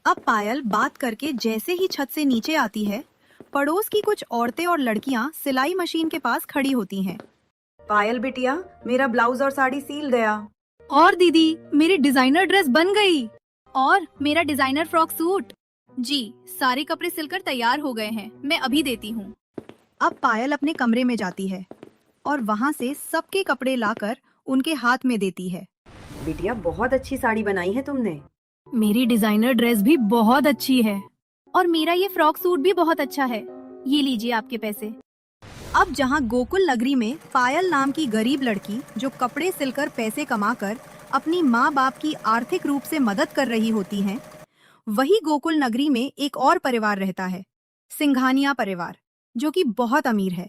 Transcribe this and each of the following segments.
अब पायल बात करके जैसे ही छत से नीचे आती है, पड़ोस की कुछ औरतें और लड़कियां सिलाई मशीन के पास खड़ी होती हैं। पायल बिटिया, मेरा ब्लाउज और साड़ी सील गया। और दीदी, मेरी डिजाइनर ड्रेस बन गई। और मेरा डिजाइनर फ्रॉक सूट। जी, सारे कपड़े सिलकर तैयार हो गए हैं, मैं अभी देती हूँ। अब पायल अपने कमरे में जाती है और वहाँ से सबके कपड़े लाकर उनके हाथ में देती है। बिटिया, बहुत अच्छी साड़ी बनाई है तुमने। मेरी डिजाइनर ड्रेस भी बहुत अच्छी है और मेरा ये फ्रॉक सूट भी बहुत अच्छा है। ये लीजिए आपके पैसे। अब जहाँ गोकुल नगरी में पायल नाम की गरीब लड़की जो कपड़े सिलकर पैसे कमाकर अपनी माँ बाप की आर्थिक रूप से मदद कर रही होती हैं, वही गोकुल नगरी में एक और परिवार रहता है, सिंघानिया परिवार, जो कि बहुत अमीर है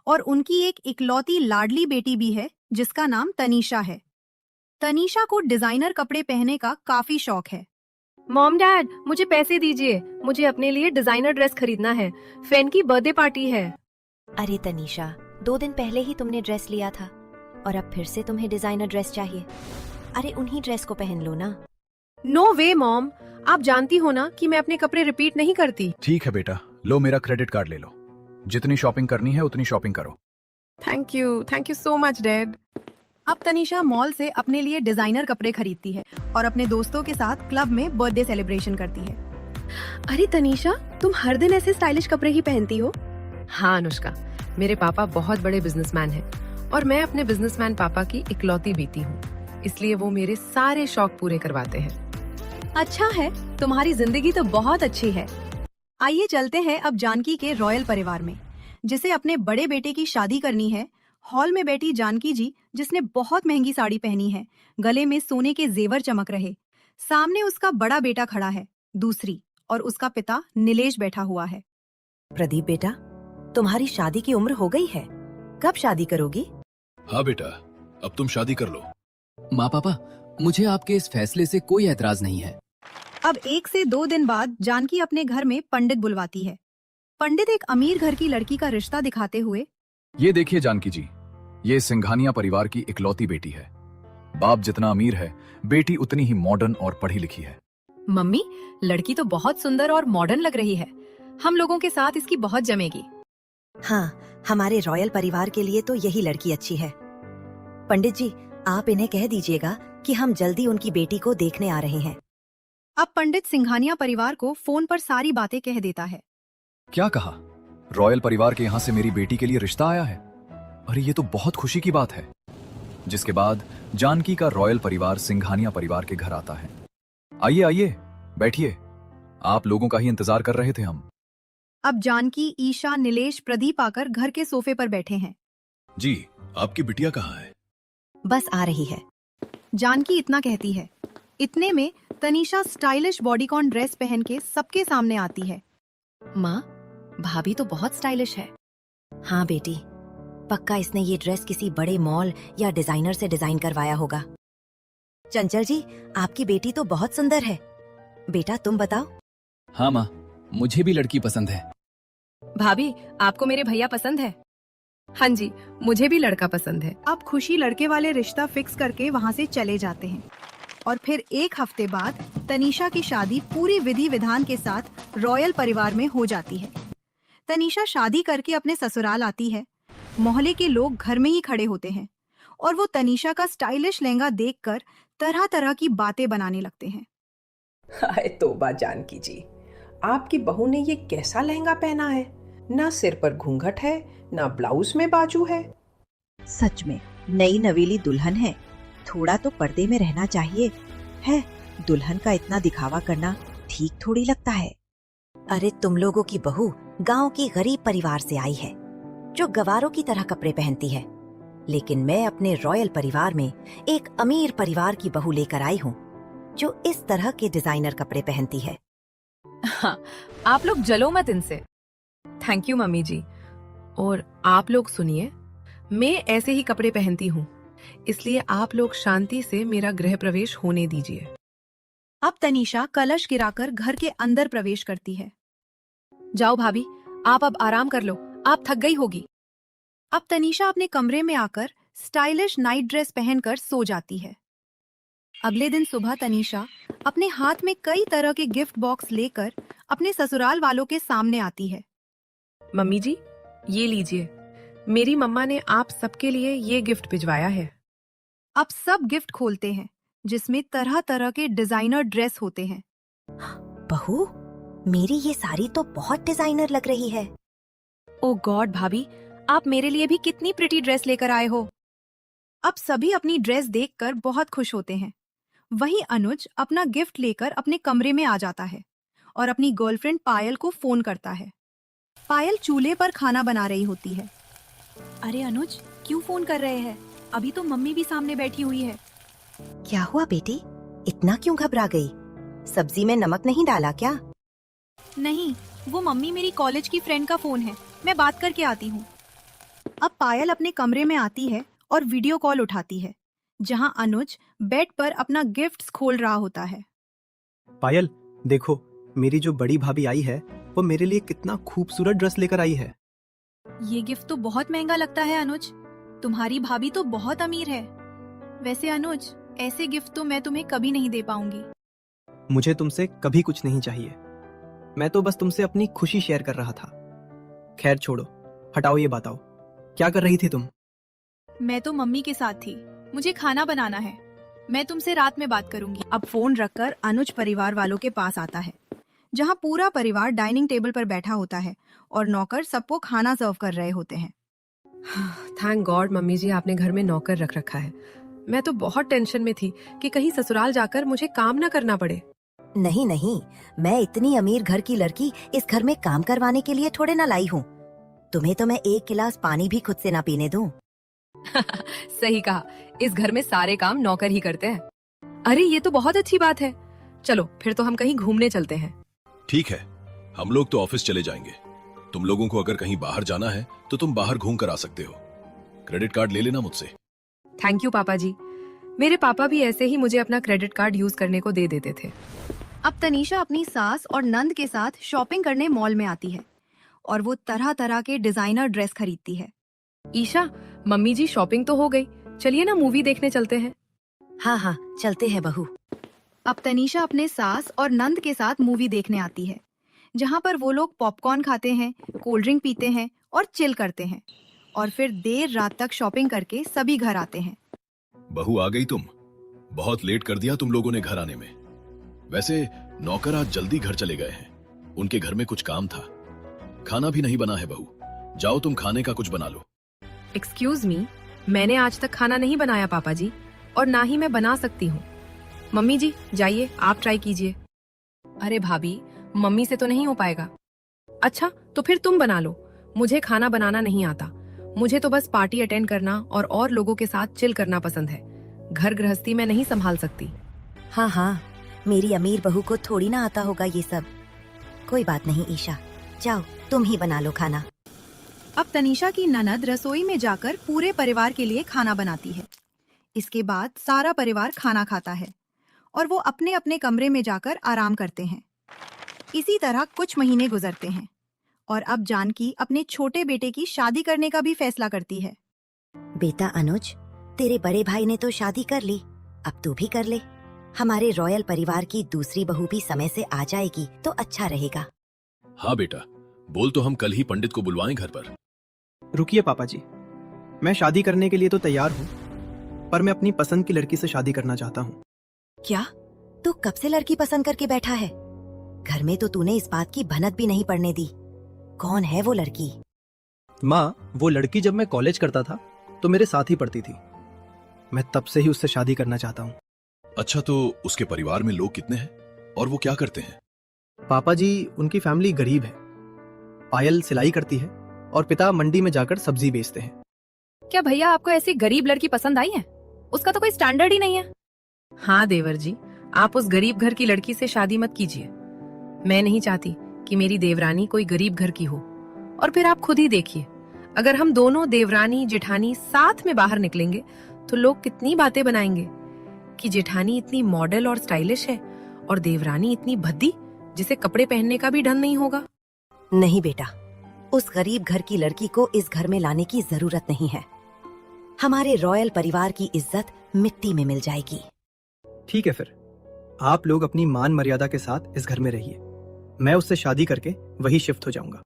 और उनकी एक इकलौती लाडली बेटी भी है जिसका नाम तनीषा है। तनीषा को डिजाइनर कपड़े पहनने का काफी शौक है। मॉम डैड, मुझे पैसे दीजिए, मुझे अपने लिए डिजाइनर ड्रेस खरीदना है। फैन की बर्थडे पार्टी है। अरे तनीषा, 2 दिन पहले ही तुमने ड्रेस लिया था और अब फिर से तुम्हें डिजाइनर ड्रेस चाहिए। अरे उन्हीं ड्रेस को पहन लो ना। नो वे मॉम, आप जानती हो ना कि मैं अपने कपड़े रिपीट नहीं करती। ठीक है बेटा, लो मेरा क्रेडिट कार्ड ले लो। जितनी शॉपिंग करनी है उतनी शॉपिंग करो। Thank you so much dad. अब तनीषा मॉल से अपने लिए डिजाइनर कपड़े खरीदती है और अपने दोस्तों के साथ क्लब में बर्थडे सेलिब्रेशन करती है। अरे तनीषा, तुम हर दिन ऐसे स्टाइलिश कपड़े ही पहनती हो? हाँ अनुष्का, मेरे पापा बहुत बड़े बिजनेसमैन हैं और मैं अपने बिजनेसमैन पापा की इकलौती बेटी हूँ, इसलिए वो मेरे सारे शौक पूरे करवाते हैं। अच्छा है, तुम्हारी जिंदगी तो बहुत अच्छी है। आइए चलते हैं अब जानकी के रॉयल परिवार में, जिसे अपने बड़े बेटे की शादी करनी है। हॉल में बैठी जानकी जी, जिसने बहुत महंगी साड़ी पहनी है, गले में सोने के जेवर चमक रहे, सामने उसका बड़ा बेटा खड़ा है दूसरी, और उसका पिता नीलेश बैठा हुआ है। प्रदीप बेटा, तुम्हारी शादी की उम्र हो गई है, कब शादी करोगी? हाँ बेटा, अब तुम शादी कर लो। माँ पापा, मुझे आपके इस फैसले से कोई ऐतराज नहीं है। अब 1 से 2 दिन बाद जानकी अपने घर में पंडित बुलवाती है। पंडित एक अमीर घर की लड़की का रिश्ता दिखाते हुए, ये देखिए जानकी जी, ये सिंघानिया परिवार की इकलौती बेटी है। बाप जितना अमीर है, बेटी उतनी ही मॉडर्न और पढ़ी लिखी है। मम्मी, लड़की तो बहुत सुंदर और मॉडर्न लग रही है, हम लोगों के साथ इसकी बहुत जमेगी। हाँ, हमारे रॉयल परिवार के लिए तो यही लड़की अच्छी है। पंडित जी, आप इन्हें कह दीजिएगा कि हम जल्दी उनकी बेटी को देखने आ रहे हैं। अब पंडित सिंघानिया परिवार को फोन पर सारी बातें कह देता है। क्या कहा? रॉयल परिवार के यहाँ से मेरी बेटी के लिए रिश्ता आया है? अरे ये तो बहुत खुशी की बात है। जिसके बाद जानकी का रॉयल परिवार सिंघानिया परिवार के घर आता है। आइए आइए, बैठिए, आप लोगों का ही इंतजार कर रहे थे हम। अब जानकी, ईशा, नीलेश, प्रदीप आकर घर के सोफे पर बैठे हैं। जी, आपकी बिटिया कहाँ है? बस आ रही है। जानकी इतना कहती है, इतने में तनीषा स्टाइलिश बॉडीकॉन ड्रेस पहन के सबके सामने आती है। माँ, भाभी तो बहुत स्टाइलिश है। हाँ बेटी, पक्का इसने ये ड्रेस किसी बड़े मॉल या डिजाइनर से डिजाइन करवाया होगा। चंचल जी, आपकी बेटी तो बहुत सुंदर है। बेटा तुम बताओ। हाँ माँ, मुझे भी लड़की पसंद है। भाभी, आपको मेरे भैया पसंद है? हाँ जी, मुझे भी लड़का पसंद है। अब खुशी लड़के वाले रिश्ता फिक्स करके वहाँ से चले जाते हैं और फिर 1 हफ्ते बाद तनीषा की शादी पूरी विधि विधान के साथ रॉयल परिवार में हो जाती है। तनीषा शादी करके अपने ससुराल आती है। मोहल्ले के लोग घर में ही खड़े होते हैं और वो तनीषा का स्टाइलिश लहंगा देखकर तरह तरह की बातें बनाने लगते हैं। हाय तौबा जानकी जी, आपकी बहू ने ये कैसा लहंगा पहना है? ना सिर पर घूंघट है, ना ब्लाउज में बाजू है। सच में नई नवेली दुल्हन है, थोड़ा तो पर्दे में रहना चाहिए। है, दुल्हन का इतना दिखावा करना ठीक थोड़ी लगता है। अरे तुम लोगों की बहू गांव की गरीब परिवार से आई है, जो गवारों की तरह कपड़े पहनती है, लेकिन मैं अपने रॉयल परिवार में एक अमीर परिवार की बहू लेकर आई हूँ, जो इस तरह के डिजाइनर कपड़े पहनती है। हाँ, आप लोग जलो मत इनसे। थैंक यू मम्मी जी। और आप लोग सुनिए, मैं ऐसे ही कपड़े पहनती हूँ, इसलिए आप लोग शांति से मेरा गृह प्रवेश होने दीजिए। अब तनीषा कलश गिराकर घर के अंदर प्रवेश करती है। जाओ भाभी, आप अब आराम कर लो, आप थक गई होगी। अब तनीषा अपने कमरे में आकर स्टाइलिश नाइट ड्रेस पहनकर सो जाती है। अगले दिन सुबह तनीषा अपने हाथ में कई तरह के गिफ्ट बॉक्स लेकर अपने ससुराल वालों के सामने आती है। मम्मी जी, ये लीजिए, मेरी मम्मा ने आप सबके लिए ये गिफ्ट भिजवाया है। अब सब गिफ्ट खोलते हैं जिसमें तरह तरह के डिजाइनर ड्रेस होते हैं। बहू, मेरी ये साड़ी तो बहुत डिजाइनर लग रही है। ओ गॉड भाभी, आप मेरे लिए भी कितनी प्रिटी ड्रेस लेकर आए हो। अब सभी अपनी ड्रेस देखकर बहुत खुश होते हैं। वहीं अनुज अपना गिफ्ट लेकर अपने कमरे में आ जाता है और अपनी गर्लफ्रेंड पायल को फोन करता है। पायल चूल्हे पर खाना बना रही होती है। अरे अनुज, क्यों फोन कर रहे हैं? अभी तो मम्मी भी सामने बैठी हुई है। क्या हुआ बेटी, इतना क्यों घबरा गई? सब्जी में नमक नहीं डाला क्या? नहीं, वो मम्मी मेरी कॉलेज की फ्रेंड का फोन है, मैं बात करके आती हूँ। अब पायल अपने कमरे में आती है और वीडियो कॉल उठाती है, जहाँ अनुज बेड पर अपना गिफ्ट्स खोल रहा होता है। पायल, देखो, मेरी जो बड़ी भाभी आई है वो मेरे लिए कितना खूबसूरत ड्रेस लेकर आई है। ये गिफ्ट तो बहुत महंगा लगता है अनुज, तुम्हारी भाभी तो बहुत अमीर है। वैसे अनुज, ऐसे गिफ्ट तो मैं तुम्हें कभी नहीं दे पाऊंगी। मुझे तुमसे कभी कुछ नहीं चाहिए, मैं तो बस तुमसे अपनी खुशी शेयर कर रहा था। खैर छोड़ो, हटाओ ये बताओ, क्या कर रही थी तुम? मैं तो मम्मी के साथ थी, मुझे खाना बनाना है, मैं तुमसे रात में बात करूंगी। अब फोन रखकर अनुज परिवार वालों के पास आता है, जहां पूरा परिवार डाइनिंग टेबल पर बैठा होता है और नौकर सबको खाना सर्व कर रहे होते हैं। थैंक गॉड मम्मी जी, आपने घर में नौकर रख रखा है। मैं तो बहुत टेंशन में थी कि कहीं ससुराल जाकर मुझे काम ना करना पड़े। नहीं नहीं, मैं इतनी अमीर घर की लड़की इस घर में काम करवाने के लिए थोड़े ना लाई हूँ। तुम्हें तो मैं एक गिलास पानी भी खुद से ना पीने दूं। सही कहा, इस घर में सारे काम नौकर ही करते हैं। अरे ये तो बहुत अच्छी बात है, चलो फिर तो हम कहीं घूमने चलते हैं। ठीक है, हम लोग तो ऑफिस चले जाएंगे। तुम लोगों को अगर कहीं बाहर जाना है तो तुम बाहर घूम कर आ सकते हो। क्रेडिट कार्ड ले लेना मुझसे। थैंक यू पापा जी, मेरे पापा भी ऐसे ही मुझे अपना क्रेडिट कार्ड यूज करने को दे देते थे। अब तनीषा अपनी सास और नंद के साथ शॉपिंग करने मॉल में आती है और वो तरह तरह के डिजाइनर ड्रेस खरीदती है। ईशा, मम्मी जी शॉपिंग तो हो गई, चलिए ना मूवी देखने चलते हैं। हाँ हाँ, चलते हैं बहू। अब तनीषा अपने सास और नंद के साथ मूवी देखने आती है, जहाँ पर वो लोग पॉपकॉर्न खाते हैं, कोल्ड ड्रिंक पीते हैं और चिल करते हैं और फिर देर रात तक शॉपिंग करके सभी घर आते हैं। बहू आ गई तुम, बहुत लेट कर दिया तुम लोगों ने घर आने में। वैसे नौकर आज जल्दी घर चले गए हैं, उनके घर में कुछ काम था। खाना भी नहीं बना है बहू, जाओ तुम खाने का कुछ बना लो। एक्सक्यूज मी, मैंने आज तक खाना नहीं बनाया पापा जी, और ना ही मैं बना सकती हूँ। मम्मी जी जाइए, आप ट्राई कीजिए। अरे भाभी, मम्मी से तो नहीं हो पाएगा। अच्छा तो फिर तुम बना लो, मुझे खाना बनाना नहीं आता। मुझे तो बस पार्टी अटेंड करना और लोगों के साथ चिल करना पसंद है। घर गृहस्थी में नहीं संभाल सकती। हाँ हाँ, मेरी अमीर बहू को थोड़ी ना आता होगा ये सब। कोई बात नहीं ईशा, जाओ तुम ही बना लो खाना। अब तनीषा की ननद रसोई में जाकर पूरे परिवार के लिए खाना बनाती है। इसके बाद सारा परिवार खाना खाता है और वो अपने अपने कमरे में जाकर आराम करते हैं। इसी तरह कुछ महीने गुजरते हैं और अब जानकी अपने छोटे बेटे की शादी करने का भी फैसला करती है। बेटा अनुज, तेरे बड़े भाई ने तो शादी कर ली, अब तू भी कर ले। हमारे रॉयल परिवार की दूसरी बहू भी समय से आ जाएगी तो अच्छा रहेगा। हाँ बेटा, बोल तो हम कल ही पंडित को बुलवाएं घर पर। रुकिए पापा जी, मैं शादी करने के लिए तो तैयार हूँ, पर मैं अपनी पसंद की लड़की से शादी करना चाहता हूँ। क्या तू कब से लड़की पसंद करके बैठा है? घर में तो तूने इस बात की भनक भी नहीं पड़ने दी। कौन है वो लड़की? माँ, वो लड़की जब मैं कॉलेज करता था तो मेरे साथ ही पढ़ती थी। मैं तब से ही उससे शादी करना चाहता हूँ। अच्छा, तो उसके परिवार में लोग कितने हैं और वो क्या करते हैं? पापा जी, उनकी फैमिली गरीब है। पायल सिलाई करती है और पिता मंडी में जाकर सब्जी बेचते हैं। क्या भैया आपको ऐसी गरीब लड़की पसंद आई है? उसका तो कोई स्टैंडर्ड ही नहीं है। हाँ देवर जी, आप उस गरीब घर की लड़की से शादी मत कीजिए। मैं नहीं चाहती कि मेरी देवरानी कोई गरीब घर की हो। और फिर आप खुद ही देखिए, अगर हम दोनों देवरानी जेठानी साथ में बाहर निकलेंगे तो लोग कितनी बातें बनाएंगे कि जेठानी इतनी मॉडल और स्टाइलिश है और देवरानी इतनी भद्दी जिसे कपड़े पहनने का भी ढंग नहीं होगा। नहीं बेटा, उस गरीब घर की लड़की को इस घर में लाने की जरूरत नहीं है। हमारे रॉयल परिवार की इज्जत मिट्टी में मिल जाएगी। ठीक है फिर, आप लोग अपनी मान मर्यादा के साथ इस घर में रहिए। मैं उससे शादी करके वही शिफ्ट हो जाऊंगा।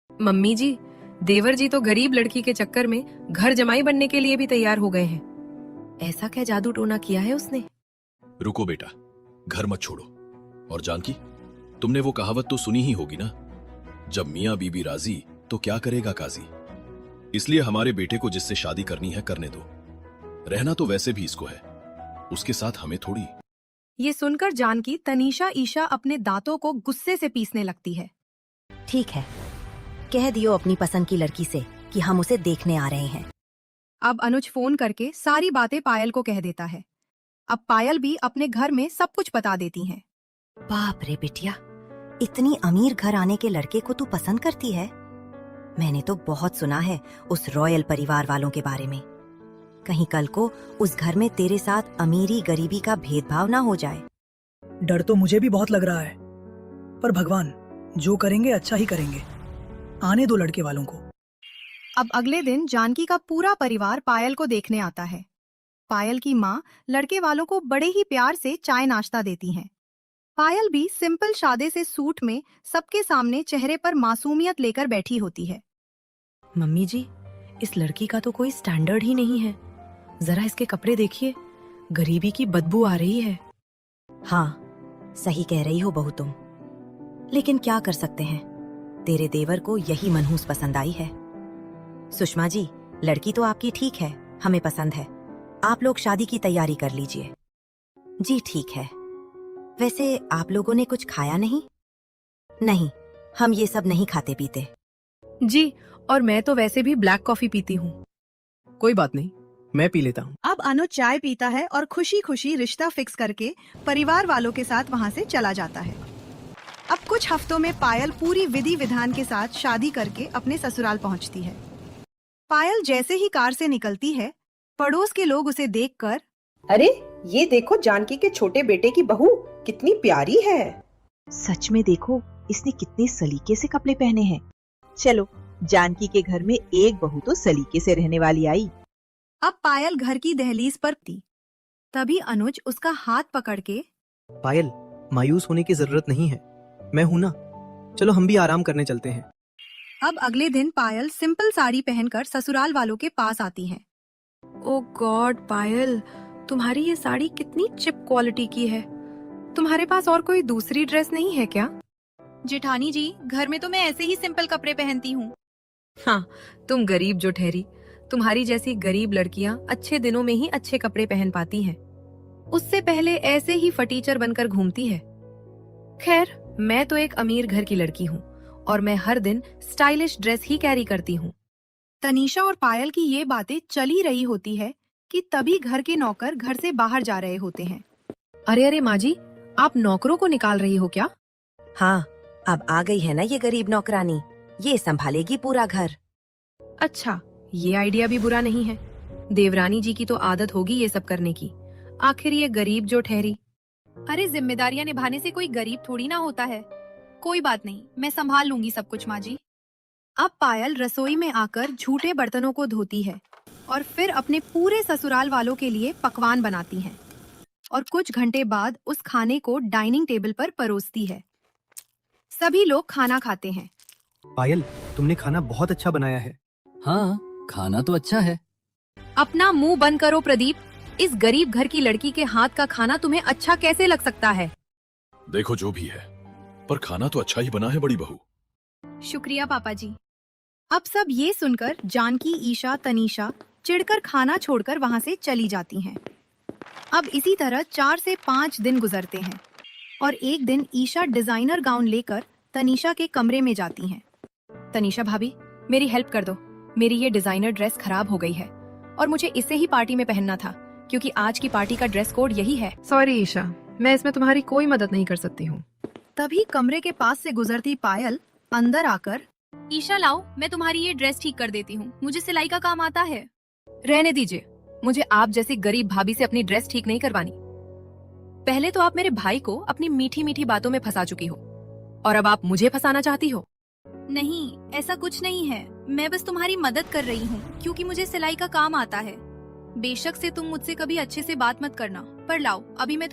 मम्मी जी, देवर जी तो गरीब लड़की के चक्कर में घर जमाई बनने के लिए भी तैयार हो गए हैं। ऐसा क्या जादू टोना किया है उसने? रुको बेटा, घर मत छोड़ो। और जानकी, तुमने वो कहावत तो सुनी ही होगी ना, जब मियाँ बीबी राजी तो क्या करेगा काजी। इसलिए हमारे बेटे को जिससे शादी करनी है करने दो। रहना तो वैसे भी इसको है, उसके साथ हमें थोड़ी। ये सुनकर जानकी तनीषा ईशा अपने दांतों को गुस्से से पीसने लगती है। ठीक है, कह दियो अपनी पसंद की लड़की से कि हम उसे देखने आ रहे हैं। अब अनुज फोन करके सारी बातें पायल को कह देता है। अब पायल भी अपने घर में सब कुछ बता देती हैं। बाप रे बिटिया, इतनी अमीर घर आने के लड़के को तू पसंद करती है? मैंने तो बहुत सुना है उस रॉयल परिवार वालों के बारे में। कहीं कल को उस घर में तेरे साथ अमीरी गरीबी का भेदभाव ना हो जाए। डर तो मुझे भी बहुत लग रहा है, पर भगवान जो करेंगे अच्छा ही करेंगे। आने दो लड़के वालों को। अब अगले दिन जानकी का पूरा परिवार पायल को देखने आता है। पायल की माँ लड़के वालों को बड़े ही प्यार से चाय नाश्ता देती हैं। पायल भी सिंपल सादे से सूट में सबके सामने चेहरे पर मासूमियत लेकर बैठी होती है। मम्मी जी, इस लड़की का तो कोई स्टैंडर्ड ही नहीं है। जरा इसके कपड़े देखिए, गरीबी की बदबू आ रही है। हाँ, सही कह रही हो बहू तुम, लेकिन क्या कर सकते हैं, तेरे देवर को यही मनहूस पसंद आई है। सुषमा जी, लड़की तो आपकी ठीक है, हमें पसंद है। आप लोग शादी की तैयारी कर लीजिए। जी ठीक है। वैसे आप लोगों ने कुछ खाया नहीं? नहीं, हम ये सब नहीं खाते पीते। जी, और मैं तो वैसे भी ब्लैक कॉफी पीती हूँ। कोई बात नहीं, मैं पी लेता हूँ। अब अनुज चाय पीता है और खुशी खुशी रिश्ता फिक्स करके परिवार वालों के साथ वहाँ से चला जाता है। अब कुछ हफ्तों में पायल पूरी विधि विधान के साथ शादी करके अपने ससुराल पहुँचती है। पायल जैसे ही कार से निकलती है, पड़ोस के लोग उसे देखकर, अरे ये देखो, जानकी के छोटे बेटे की बहू कितनी प्यारी है। सच में देखो, इसने कितने सलीके से कपड़े पहने हैं। चलो, जानकी के घर में एक बहू तो सलीके से रहने वाली आई। अब पायल घर की दहलीज पर थी। तभी अनुज उसका हाथ पकड़ के, पायल, मायूस होने की जरूरत नहीं है, मैं हूं ना। चलो हम भी आराम करने चलते हैं। अब अगले दिन पायल सिंपल साड़ी पहनकर ससुराल वालों के पास आती है। ओ गॉड पायल, तुम्हारी ये साड़ी कितनी चिप क्वालिटी की है। तुम्हारे पास और कोई दूसरी ड्रेस नहीं है क्या? जेठानी जी, घर में तो मैं ऐसे ही सिंपल कपड़े पहनती हूँ। हाँ, तुम गरीब जो ठहरी। तुम्हारी जैसी गरीब लड़कियां अच्छे दिनों में ही अच्छे कपड़े पहन पाती हैं। उससे पहले ऐसे ही फटीचर बनकर घूमती है। खैर, मैं तो एक अमीर घर की लड़की हूँ और मैं हर दिन स्टाइलिश ड्रेस ही कैरी करती हूँ। तनीषा और पायल की ये बातें चली रही होती है कि तभी घर के नौकर घर से बाहर जा रहे होते हैं। अरे अरे माँ जी, आप नौकरों को निकाल रही हो क्या? हाँ, अब आ गई है ना ये गरीब नौकरानी, ये संभालेगी पूरा घर। अच्छा, ये आइडिया भी बुरा नहीं है। देवरानी जी की तो आदत होगी ये सब करने की। आखिर ये गरीब जो ठहरी। अरे जिम्मेदारियां निभाने से कोई गरीब थोड़ी ना होता है। कोई बात नहीं, मैं संभाल लूंगी सब कुछ माँ जी। अब पायल रसोई में आकर झूठे बर्तनों को धोती है और फिर अपने पूरे ससुराल वालों के लिए पकवान बनाती है और कुछ घंटे बाद उस खाने को डाइनिंग टेबल पर परोसती है। सभी लोग खाना खाते हैं। पायल, तुमने खाना बहुत अच्छा बनाया है। हाँ, खाना तो अच्छा है। अपना मुंह बंद करो प्रदीप। इस गरीब घर की लड़की के हाथ का खाना तुम्हें अच्छा कैसे लग सकता है? देखो जो भी है, पर खाना तो अच्छा ही बना है बड़ी बहू। शुक्रिया पापा जी। अब सब ये सुनकर जानकी, ईशा, तनीषा चिढ़कर खाना छोड़कर वहां से चली जाती हैं। अब इसी तरह 4 से 5 दिन गुजरते हैं और एक दिन ईशा डिजाइनर गाउन लेकर तनीषा के कमरे में जाती हैं। तनीषा भाभी, मेरी हेल्प कर दो। मेरी ये डिजाइनर ड्रेस खराब हो गई है और मुझे इसे ही पार्टी में पहनना था क्योंकि आज की पार्टी का ड्रेस कोड यही है। सॉरी ईशा, मैं इसमें तुम्हारी कोई मदद नहीं कर सकती हूँ। तभी कमरे के पास से गुजरती पायल अंदर आकर, ईशा लाओ, मैं तुम्हारी ये ड्रेस ठीक कर देती हूँ, मुझे सिलाई का काम आता है। रहने दीजिए, मुझे आप जैसी गरीब भाभी से अपनी ड्रेस ठीक नहीं करवानी। पहले तो आप मेरे भाई को अपनी मीठी मीठी बातों में फंसा चुकी हो और अब आप मुझे फंसाना चाहती हो। नहीं, ऐसा कुछ नहीं है। मैं बस तुम्हारी मदद कर रही हूँ क्योंकि मुझे सिलाई का काम आता है। बेशक से तुम मुझसे कभी अच्छे से बात मत करना, पर लाओ, अभी मैं